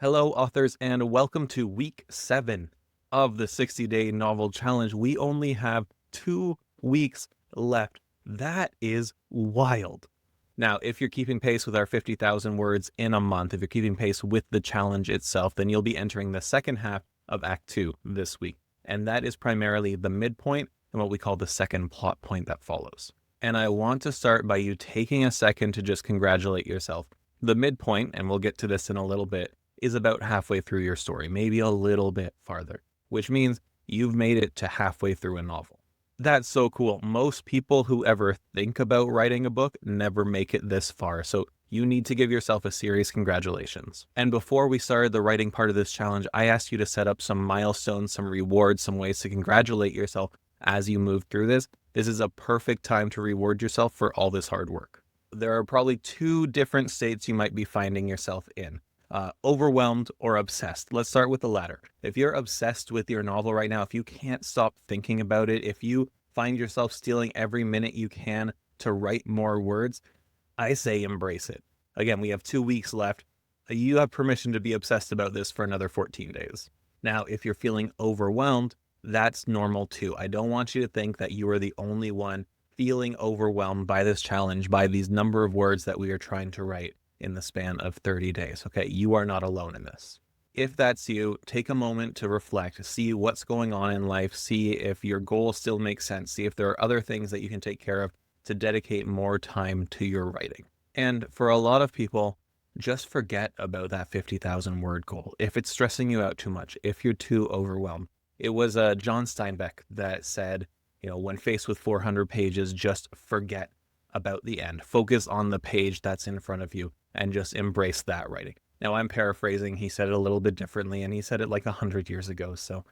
Hello, authors, and welcome to week 7 of the 60-day novel challenge. We only have 2 weeks left. That is wild. Now, if you're keeping pace with our 50,000 words in a month, if you're keeping pace with the challenge itself, then you'll be entering the second half of Act 2 this week. And that is primarily the midpoint and what we call the second plot point that follows. And I want to start by you taking a second to just congratulate yourself. The midpoint, and we'll get to this in a little bit, is about halfway through your story, maybe a little bit farther, which means you've made it to halfway through a novel. That's so cool. Most people who ever think about writing a book never make it this far, so you need to give yourself a serious congratulations. And before we started the writing part of this challenge, I asked you to set up some milestones, some rewards, some ways to congratulate yourself as you move through this. This is a perfect time to reward yourself for all this hard work. There are probably 2 different states you might be finding yourself in. Overwhelmed or obsessed. Let's start with the latter. If you're obsessed with your novel right now, if you can't stop thinking about it, if you find yourself stealing every minute you can to write more words, I say embrace it. Again, we have 2 weeks left. You have permission to be obsessed about this for another 14 days. Now, if you're feeling overwhelmed, that's normal too. I don't want you to think that you are the only one feeling overwhelmed by this challenge, by these number of words that we are trying to write in the span of 30 days. Okay, you are not alone in this. If that's you, take a moment to reflect, see what's going on in life, see if your goal still makes sense, see if there are other things that you can take care of to dedicate more time to your writing. And for a lot of people, just forget about that 50,000 word goal. If it's stressing you out too much, if you're too overwhelmed. It was John Steinbeck that said, when faced with 400 pages, just forget about the end. Focus on the page that's in front of you and just embrace that writing. Now, I'm paraphrasing. He said it a little bit differently, and he said it like 100 years ago. So,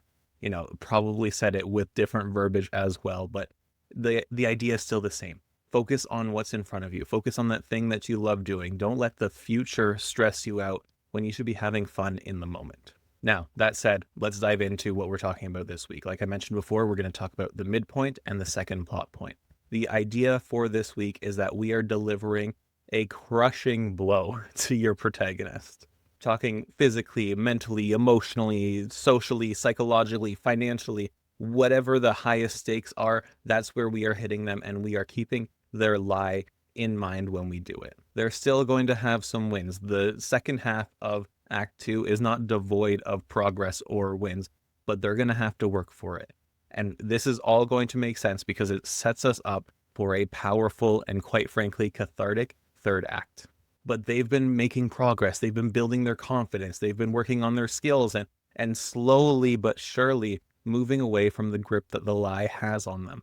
probably said it with different verbiage as well, but the idea is still the same. Focus on what's in front of you. Focus on that thing that you love doing. Don't let the future stress you out when you should be having fun in the moment. Now, that said, let's dive into what we're talking about this week. Like I mentioned before, we're going to talk about the midpoint and the second plot point. The idea for this week is that we are delivering a crushing blow to your protagonist. Talking physically, mentally, emotionally, socially, psychologically, financially, whatever the highest stakes are, that's where we are hitting them, and we are keeping their lie in mind when we do it. They're still going to have some wins. The second half of Act 2 is not devoid of progress or wins, but they're going to have to work for it. And this is all going to make sense because it sets us up for a powerful and, quite frankly, cathartic third act. But they've been making progress. They've been building their confidence. They've been working on their skills and slowly but surely moving away from the grip that the lie has on them.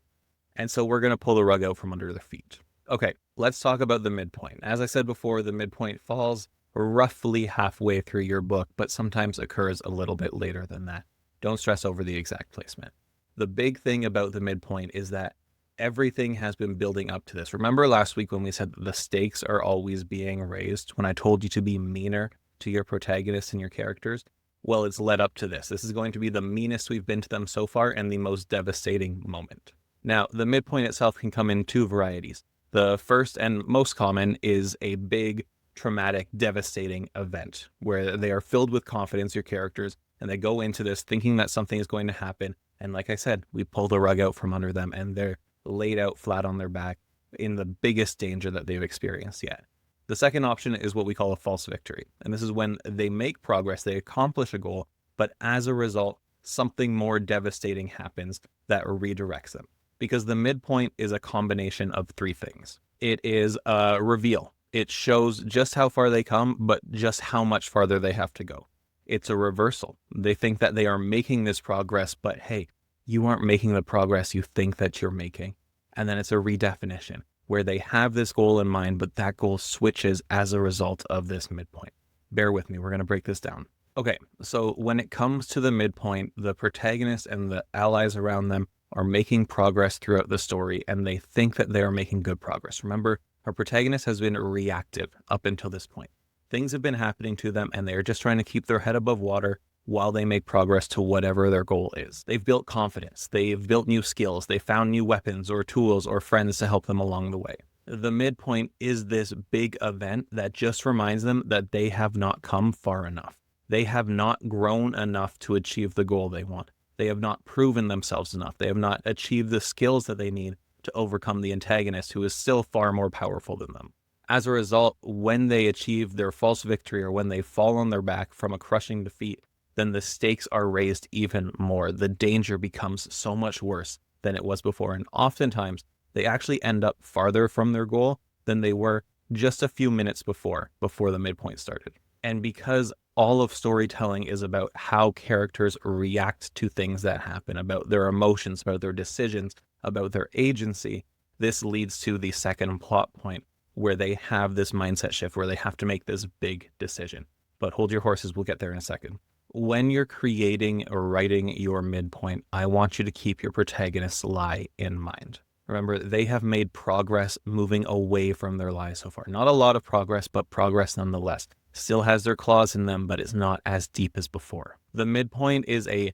And so we're going to pull the rug out from under their feet. Okay, let's talk about the midpoint. As I said before, the midpoint falls roughly halfway through your book, but sometimes occurs a little bit later than that. Don't stress over the exact placement. The big thing about the midpoint is that everything has been building up to this. Remember last week when we said that the stakes are always being raised, when I told you to be meaner to your protagonists and your characters? Well, it's led up to this. This is going to be the meanest we've been to them so far and the most devastating moment. Now, the midpoint itself can come in 2 varieties. The first and most common is a big, traumatic, devastating event where they are filled with confidence, your characters, and they go into this thinking that something is going to happen. And like I said, we pull the rug out from under them and they're laid out flat on their back in the biggest danger that they've experienced yet. The second option is what we call a false victory. And this is when they make progress, they accomplish a goal, but as a result, something more devastating happens that redirects them. Because the midpoint is a combination of 3 things. It is a reveal. It shows just how far they come, but just how much farther they have to go. It's a reversal. They think that they are making this progress, but hey, you aren't making the progress you think that you're making. And then it's a redefinition where they have this goal in mind, but that goal switches as a result of this midpoint. Bear with me, we're going to break this down. Okay, so when it comes to the midpoint, the protagonist and the allies around them are making progress throughout the story, and they think that they are making good progress. Remember, our protagonist has been reactive up until this point. Things have been happening to them, and they are just trying to keep their head above water while they make progress to whatever their goal is. They've built confidence. They've built new skills. They found new weapons or tools or friends to help them along the way. The midpoint is this big event that just reminds them that they have not come far enough. They have not grown enough to achieve the goal they want. They have not proven themselves enough. They have not achieved the skills that they need to overcome the antagonist, who is still far more powerful than them. As a result, when they achieve their false victory or when they fall on their back from a crushing defeat, then the stakes are raised even more. The danger becomes so much worse than it was before. And oftentimes, they actually end up farther from their goal than they were just a few minutes before the midpoint started. And because all of storytelling is about how characters react to things that happen, about their emotions, about their decisions, about their agency, this leads to the second plot point where they have this mindset shift, where they have to make this big decision. But hold your horses, we'll get there in a second. When you're creating or writing your midpoint, I want you to keep your protagonist's lie in mind. Remember, they have made progress moving away from their lie so far. Not a lot of progress, but progress nonetheless. Still has their claws in them, but it's not as deep as before. The midpoint is a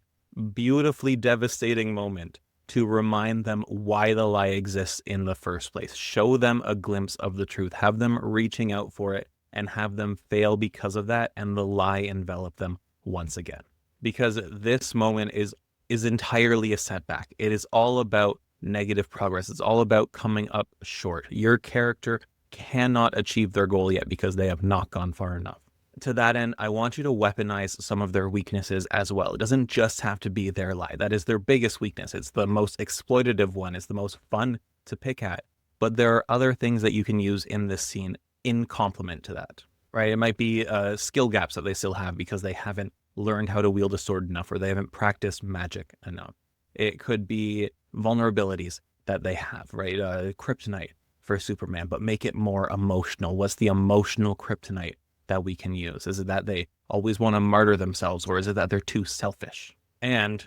beautifully devastating moment to remind them why the lie exists in the first place. Show them a glimpse of the truth. Have them reaching out for it and have them fail because of that, and the lie envelop them once again. Because this moment is entirely a setback. It is all about negative progress. It's all about coming up short. Your character cannot achieve their goal yet because they have not gone far enough. To that end, I want you to weaponize some of their weaknesses as well. It doesn't just have to be their lie. That is their biggest weakness. It's the most exploitative one. It's the most fun to pick at. But there are other things that you can use in this scene in complement to that, right? It might be skill gaps that they still have because they haven't learned how to wield a sword enough, or they haven't practiced magic enough. It could be vulnerabilities that they have, right? Kryptonite for Superman, but make it more emotional. What's the emotional kryptonite that we can use? Is it that they always want to martyr themselves, or is it that they're too selfish? And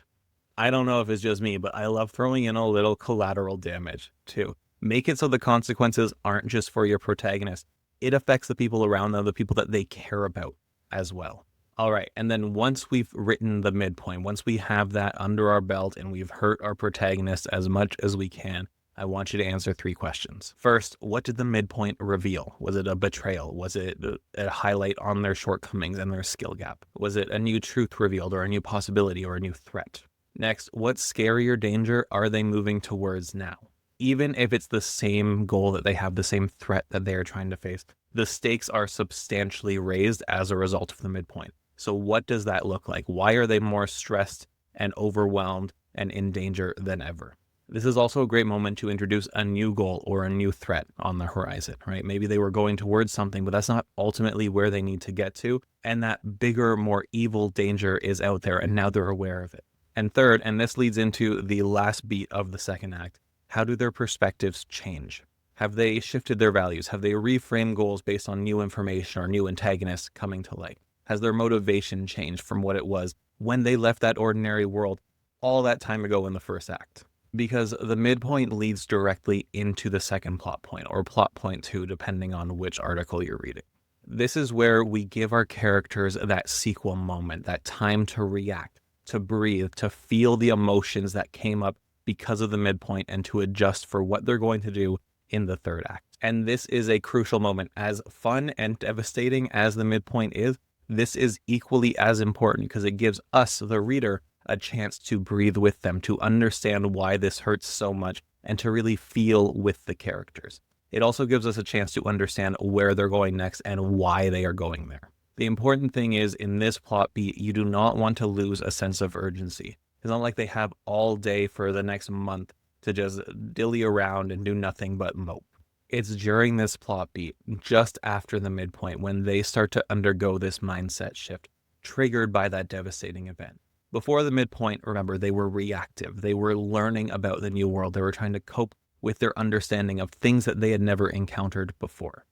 I don't know if it's just me, but I love throwing in a little collateral damage too. Make it so the consequences aren't just for your protagonist. It affects the people around them, the people that they care about as well. All right, and then once we've written the midpoint, once we have that under our belt and we've hurt our protagonist as much as we can, I want you to answer 3 questions. First, what did the midpoint reveal? Was it a betrayal? Was it a highlight on their shortcomings and their skill gap? Was it a new truth revealed, or a new possibility, or a new threat? Next, what scarier danger are they moving towards now? Even if it's the same goal that they have, the same threat that they are trying to face, the stakes are substantially raised as a result of the midpoint. So what does that look like? Why are they more stressed and overwhelmed and in danger than ever? This is also a great moment to introduce a new goal or a new threat on the horizon, right? Maybe they were going towards something, but that's not ultimately where they need to get to. And that bigger, more evil danger is out there, and now they're aware of it. And third, and this leads into the last beat of the second act, how do their perspectives change? Have they shifted their values? Have they reframed goals based on new information or new antagonists coming to light? Has their motivation changed from what it was when they left that ordinary world all that time ago in the first act? Because the midpoint leads directly into the second plot point, or plot point 2, depending on which article you're reading. This is where we give our characters that sequel moment, that time to react, to breathe, to feel the emotions that came up because of the midpoint, and to adjust for what they're going to do in the third act. And this is a crucial moment. As fun and devastating as the midpoint is, this is equally as important because it gives us, the reader, a chance to breathe with them, to understand why this hurts so much, and to really feel with the characters. It also gives us a chance to understand where they're going next and why they are going there. The important thing is, in this plot beat, you do not want to lose a sense of urgency. It's not like they have all day for the next month to just dilly around and do nothing but mope. It's during this plot beat, just after the midpoint, when they start to undergo this mindset shift, triggered by that devastating event. Before the midpoint, remember, they were reactive. They were learning about the new world. They were trying to cope with their understanding of things that they had never encountered before.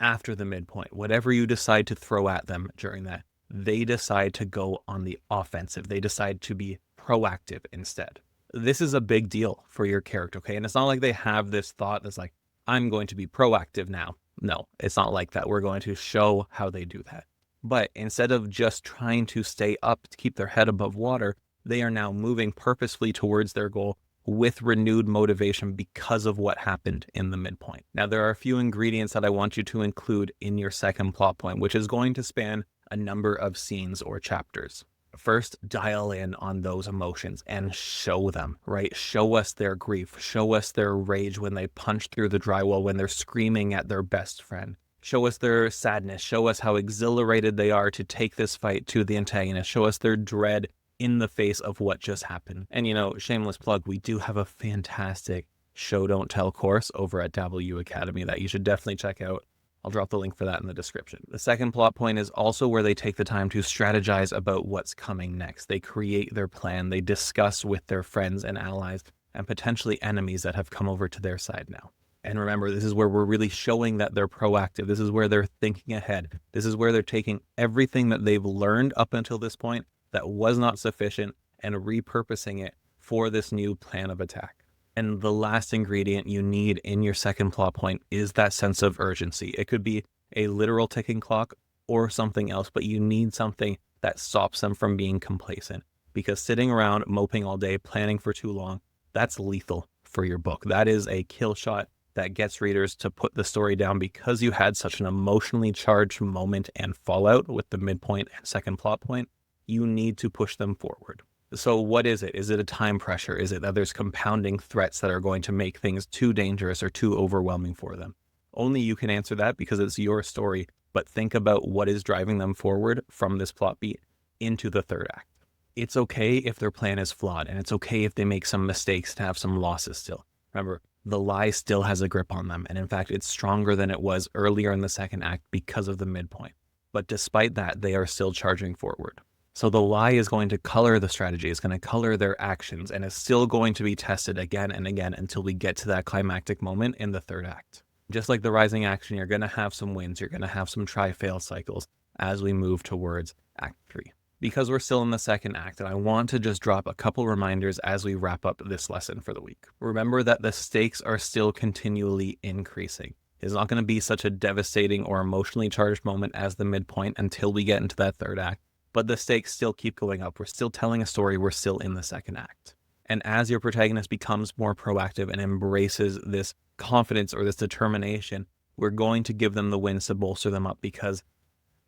After the midpoint, whatever you decide to throw at them during that, they decide to go on the offensive. They decide to be proactive instead. This is a big deal for your character, okay? And it's not like they have this thought that's like, I'm going to be proactive now. No, it's not like that. We're going to show how they do that. But instead of just trying to stay up to keep their head above water, they are now moving purposefully towards their goal with renewed motivation because of what happened in the midpoint. Now, there are a few ingredients that I want you to include in your second plot point, which is going to span a number of scenes or chapters. First, dial in on those emotions and show them, right? Show us their grief. Show us their rage when they punch through the drywall, when they're screaming at their best friend. Show us their sadness. Show us how exhilarated they are to take this fight to the antagonist. Show us their dread in the face of what just happened. And, shameless plug, we do have a fantastic show don't tell course over at W Academy that you should definitely check out. I'll drop the link for that in the description. The second plot point is also where they take the time to strategize about what's coming next. They create their plan. They discuss with their friends and allies and potentially enemies that have come over to their side now. And remember, this is where we're really showing that they're proactive. This is where they're thinking ahead. This is where they're taking everything that they've learned up until this point that was not sufficient and repurposing it for this new plan of attack. And the last ingredient you need in your second plot point is that sense of urgency. It could be a literal ticking clock or something else, but you need something that stops them from being complacent. Because sitting around moping all day, planning for too long, that's lethal for your book. That is a kill shot that gets readers to put the story down because you had such an emotionally charged moment and fallout with the midpoint and second plot point. You need to push them forward. So what is it? Is it a time pressure? Is it that there's compounding threats that are going to make things too dangerous or too overwhelming for them? Only you can answer that because it's your story, but think about what is driving them forward from this plot beat into the third act. It's okay if their plan is flawed, and it's okay if they make some mistakes and have some losses still. Remember, the lie still has a grip on them, and in fact, it's stronger than it was earlier in the second act because of the midpoint. But despite that, they are still charging forward. So the lie is going to color the strategy, it's going to color their actions, and it's still going to be tested again and again until we get to that climactic moment in the third act. Just like the rising action, you're going to have some wins, you're going to have some try-fail cycles as we move towards Act 3. Because we're still in the second act, and I want to just drop a couple reminders as we wrap up this lesson for the week. Remember that the stakes are still continually increasing. It's not going to be such a devastating or emotionally charged moment as the midpoint until we get into that third act. But the stakes still keep going up. We're still telling a story. We're still in the second act. And as your protagonist becomes more proactive and embraces this confidence or this determination, we're going to give them the wins to bolster them up because,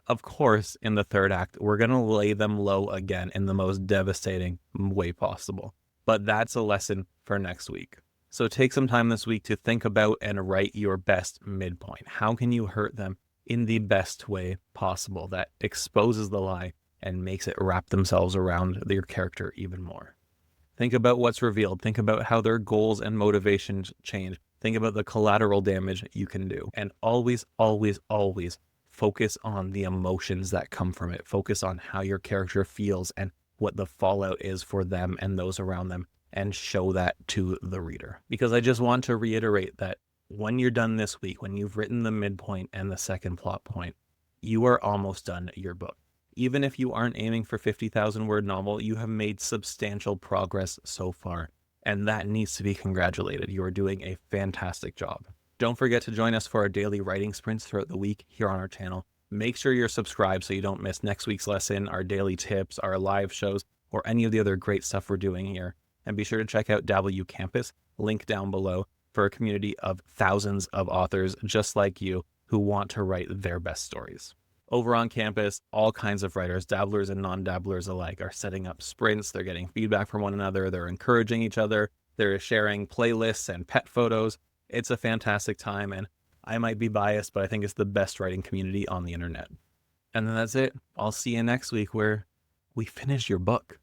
of course, in the third act, we're going to lay them low again in the most devastating way possible. But that's a lesson for next week. So take some time this week to think about and write your best midpoint. How can you hurt them in the best way possible that exposes the lie and makes it wrap themselves around your character even more? Think about what's revealed. Think about how their goals and motivations change. Think about the collateral damage you can do. And always, always, always focus on the emotions that come from it. Focus on how your character feels and what the fallout is for them and those around them, and show that to the reader. Because I just want to reiterate that when you're done this week, when you've written the midpoint and the second plot point, you are almost done your book. Even if you aren't aiming for 50,000 word novel, you have made substantial progress so far, and that needs to be congratulated. You are doing a fantastic job. Don't forget to join us for our daily writing sprints throughout the week here on our channel. Make sure you're subscribed so you don't miss next week's lesson, our daily tips, our live shows, or any of the other great stuff we're doing here. And be sure to check out W Campus, link down below, for a community of thousands of authors just like you who want to write their best stories. Over on campus, all kinds of writers, dabblers and non-dabblers alike, are setting up sprints. They're getting feedback from one another. They're encouraging each other. They're sharing playlists and pet photos. It's a fantastic time, and I might be biased, but I think it's the best writing community on the internet. And then that's it. I'll see you next week where we finish your book.